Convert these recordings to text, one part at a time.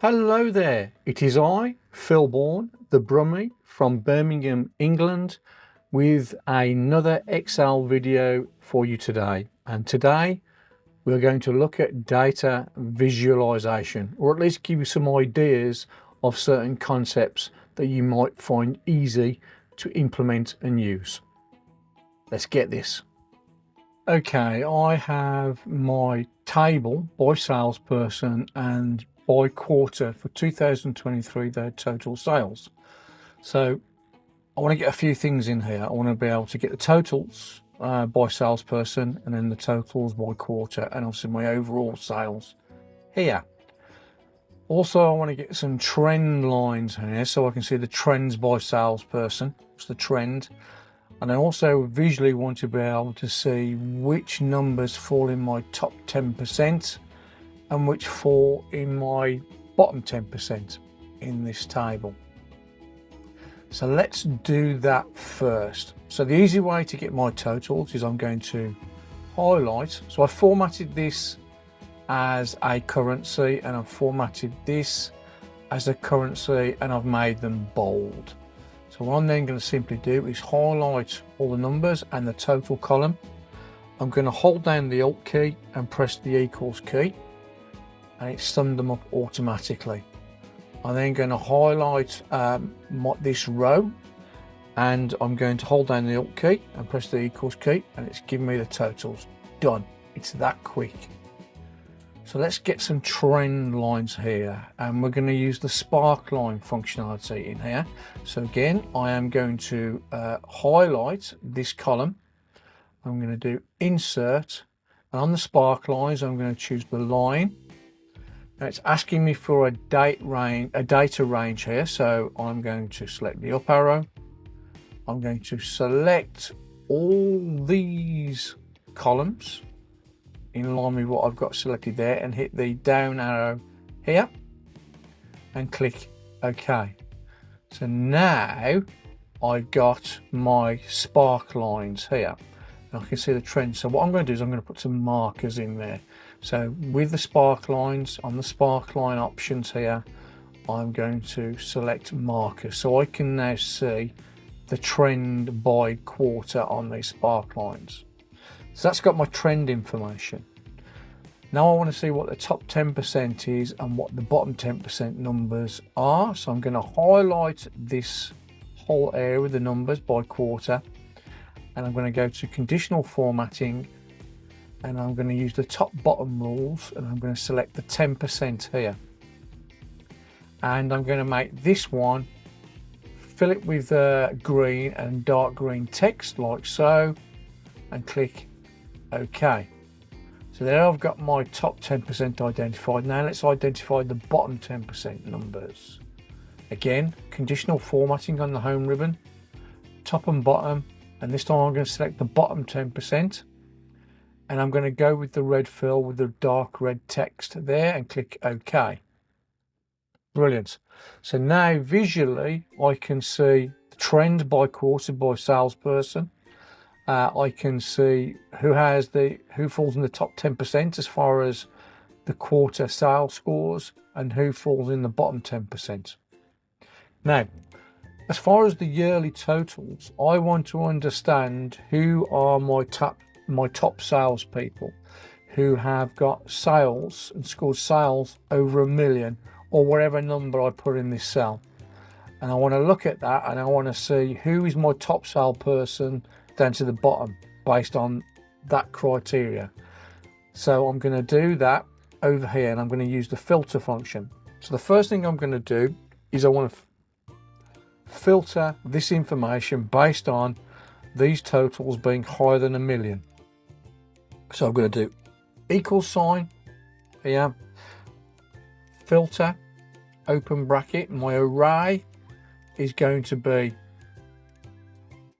Hello there, it is I, Phil Bourne, the Brummie from Birmingham, England, with another Excel video for you today. And today we're going to look at data visualization, or at least give you some ideas of certain concepts that you might find easy to implement and use. Let's get this. Okay, I have my table by salesperson and by quarter for 2023, their total sales. So I want to get a few things in here. I want to be able to get the totals by salesperson, and then the totals by quarter, and obviously my overall sales here. Also, I want to get some trend lines here so I can see the trends by salesperson. What's the trend? And I also visually want to be able to see which numbers fall in my top 10% and which fall in my bottom 10% in this table. So let's do that first. So the easy way to get my totals is I'm going to highlight. So I formatted this as a currency, and I've formatted this as a currency, and I've made them bold. So what I'm then going to simply do is highlight all the numbers and the total column. I'm going to hold down the Alt key and press the equals key, and it summed them up automatically. I'm then going to highlight this row, and I'm going to hold down the Alt key and press the equals key, and it's giving me the totals. Done. It's that quick. So let's get some trend lines here, and we're going to use the Sparkline functionality in here. So again, I am going to highlight this column. I'm going to do insert, and on the Sparklines I'm going to choose the line. Now it's asking me for a data range here, so I'm going to select the up arrow. I'm going to select all these columns in line with what I've got selected there, and hit the down arrow here and click OK. So now I've got my Sparklines here, and I can see the trend. So what I'm going to do is I'm going to put some markers in there. So with the Sparklines, on the Sparkline options here, I'm going to select markers, so I can now see the trend by quarter on these Sparklines. So that's got my trend information. Now I want to see what the top 10% is and what the bottom 10% numbers are. So I'm going to highlight this whole area with the numbers by quarter, and I'm going to go to conditional formatting, and I'm going to use the top bottom rules, and I'm going to select the 10% here. And I'm going to make this one, fill it with green and dark green text like so, and click OK. So there I've got my top 10% identified. Now let's identify the bottom 10% numbers. Again, conditional formatting on the home ribbon, top and bottom, and this time I'm going to select the bottom 10%, and I'm going to go with the red fill with the dark red text there and click OK. Brilliant. So now visually I can see the trend by quarter by salesperson. I can see who falls in the top 10% as far as the quarter sales scores, and who falls in the bottom 10%. Now, as far as the yearly totals, I want to understand who are my top sales people who have got sales and scored sales over 1 million, or whatever number I put in this cell. And I want to look at that, and I want to see who is my top sale person down to the bottom based on that criteria. So I'm going to do that over here, and I'm going to use the filter function. So the first thing I'm going to do is I want to filter this information based on these totals being higher than 1 million. So I'm going to do equal sign here, filter, open bracket. My array is going to be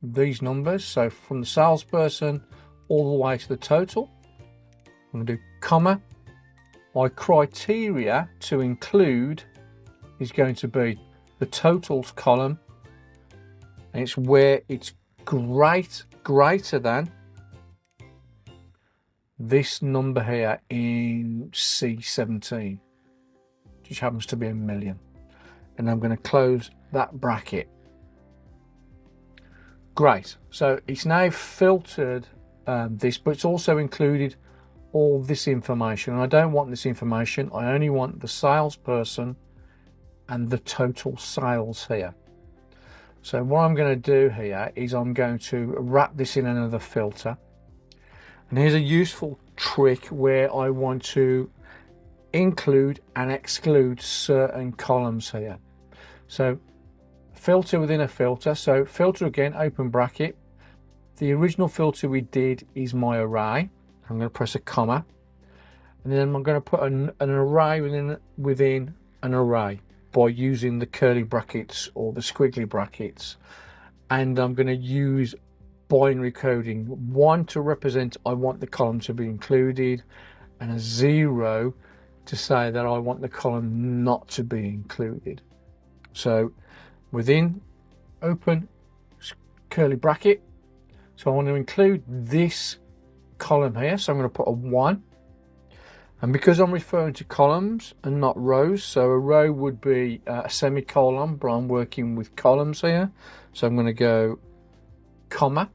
these numbers, so from the salesperson all the way to the total. I'm going to do comma. My criteria to include is going to be the totals column, and it's where it's greater than this number here in C17. which happens to be 1,000,000. And I'm going to close that bracket. Great. So it's now filtered this, but it's also included all this information. And I don't want this information. I only want the salesperson and the total sales here. So what I'm going to do here is I'm going to wrap this in another filter. And here's a useful trick where I want to include and exclude certain columns here. So filter within a filter. So filter again, open bracket. The original filter we did is my array. I'm going to press a comma. And then I'm going to put an array within an array by using the curly brackets or the squiggly brackets. And I'm going to use binary coding. 1 to represent I want the column to be included, and a 0 to say that I want the column not to be included. So within open curly bracket, so I want to include this column here, so I'm going to put a 1. And because I'm referring to columns and not rows, so a row would be a semicolon, but I'm working with columns here, so I'm going to go comma.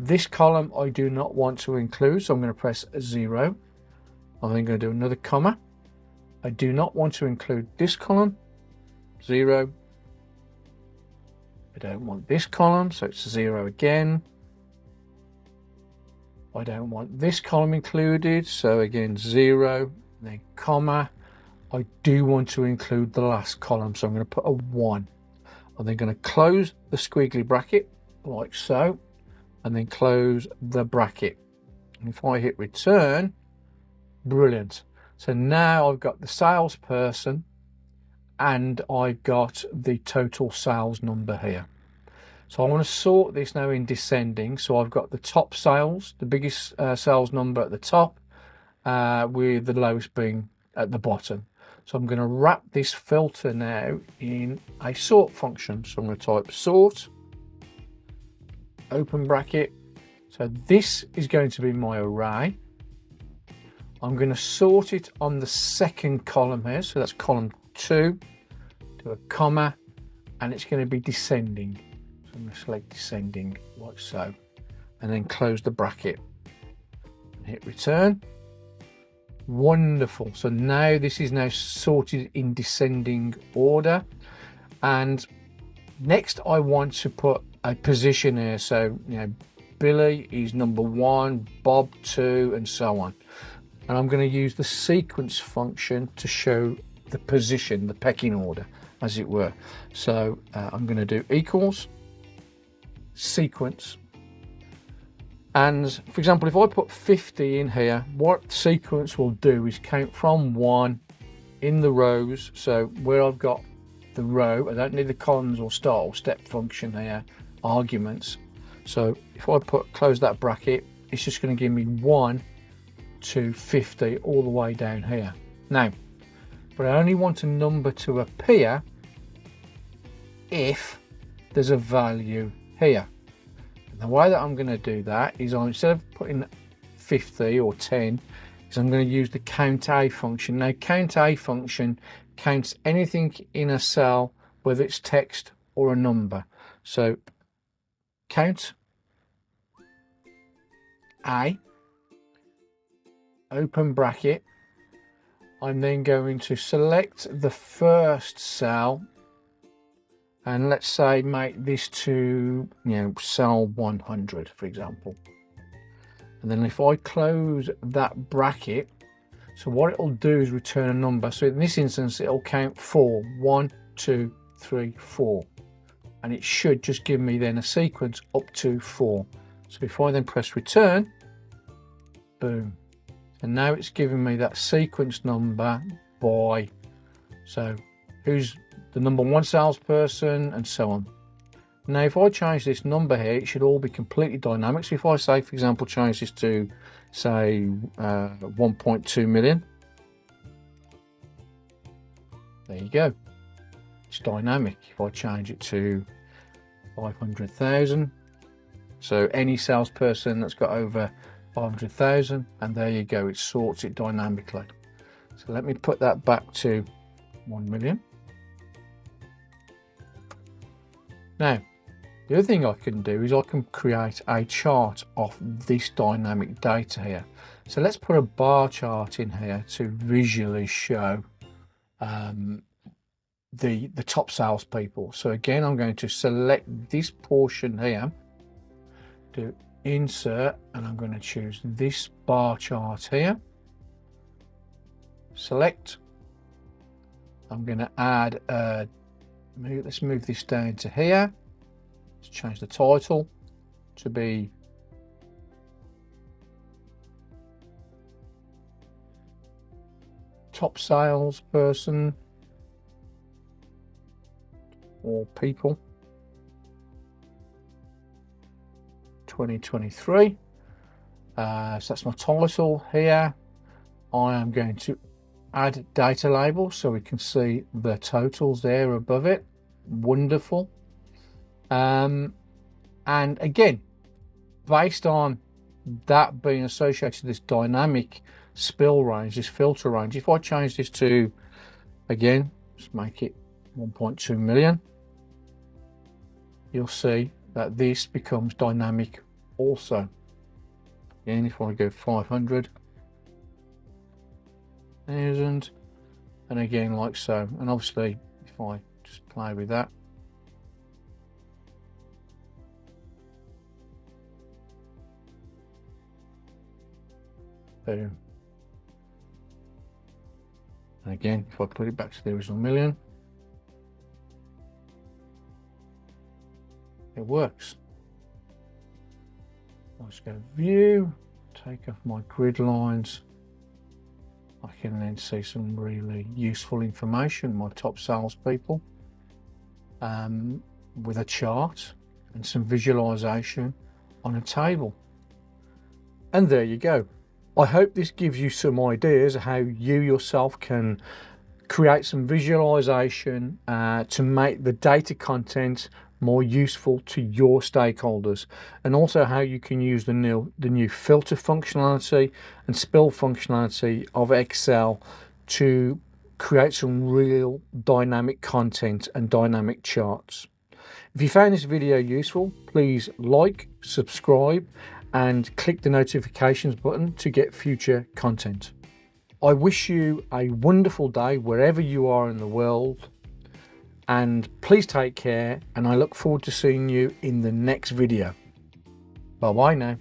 This column I do not want to include, so I'm going to press a 0. I'm then going to do another comma. I do not want to include this column, 0. I don't want this column, so it's 0 again. I don't want this column included, so again 0, then comma. I do want to include the last column, so I'm going to put a 1. I'm then going to close the squiggly bracket like so, and then close the bracket. And if I hit return, brilliant. So now I've got the salesperson and I've got the total sales number here. So I want to sort this now in descending. So I've got the top sales, the biggest sales number at the top, with the lowest being at the bottom. So I'm going to wrap this filter now in a sort function. So I'm going to type sort, open bracket. So this is going to be my array. I'm going to sort it on the second column here. So that's column 2, do a comma, and it's going to be descending. So I'm going to select descending like so, and then close the bracket and hit return. Wonderful. So now this is now sorted in descending order. And next I want to put a position here. So, Billy is number 1, Bob 2, and so on. And I'm going to use the sequence function to show the position, the pecking order, as it were. So I'm going to do equals sequence. And for example, if I put 50 in here, what sequence will do is count from 1 in the rows. So where I've got the row, I don't need the columns or start or step function here, arguments. So if I close that bracket, it's just going to give me 1 to 50 all the way down here. Now, but I only want a number to appear if there's a value here. And the way that I'm going to do that is instead of putting 50 or 10, is I'm going to use the count A function. Now, count A function counts anything in a cell, whether it's text or a number. So count A, open bracket. I'm then going to select the first cell, and let's say make this to cell 100, for example. And then if I close that bracket, so what it'll do is return a number. So in this instance, it'll count 4, 1, 2, 3, 4, and it should just give me then a sequence up to 4. So if I then press return, boom. And now it's giving me that sequence number by, so who's the number 1 salesperson and so on. Now if I change this number here, it should all be completely dynamic. So if I say, for example, change this to say 1.2 million, there you go, it's dynamic. If I change it to 500,000, so any salesperson that's got over 500,000, and there you go, it sorts it dynamically. So let me put that back to 1 million. Now, the other thing I can do is I can create a chart of this dynamic data here. So let's put a bar chart in here to visually show the top salespeople. So again, I'm going to select this portion here, do insert, and I'm going to choose this bar chart here. Select. I'm going to add let's move this down to here. Let's change the title to be top salesperson or people 2023. So that's my title here. I am going to add data label so we can see the totals there above it. Wonderful. And again, based on that being associated with this dynamic spill range, this filter range, if I change this to, again, let's make it 1.2 million, you'll see that this becomes dynamic also. Again, if I go 500,000, and again like so, and obviously if I just play with that, boom. And again, if I put it back to the original million, it works. I'll just go view, take off my grid lines. I can then see some really useful information, my top salespeople, with a chart and some visualization on a table. And there you go. I hope this gives you some ideas how you yourself can create some visualization to make the data content more useful to your stakeholders, and also how you can use the new filter functionality and spill functionality of Excel to create some real dynamic content and dynamic charts. If you found this video useful, please like, subscribe, and click the notifications button to get future content. I wish you a wonderful day wherever you are in the world, and please take care, and I look forward to seeing you in the next video. Bye bye now.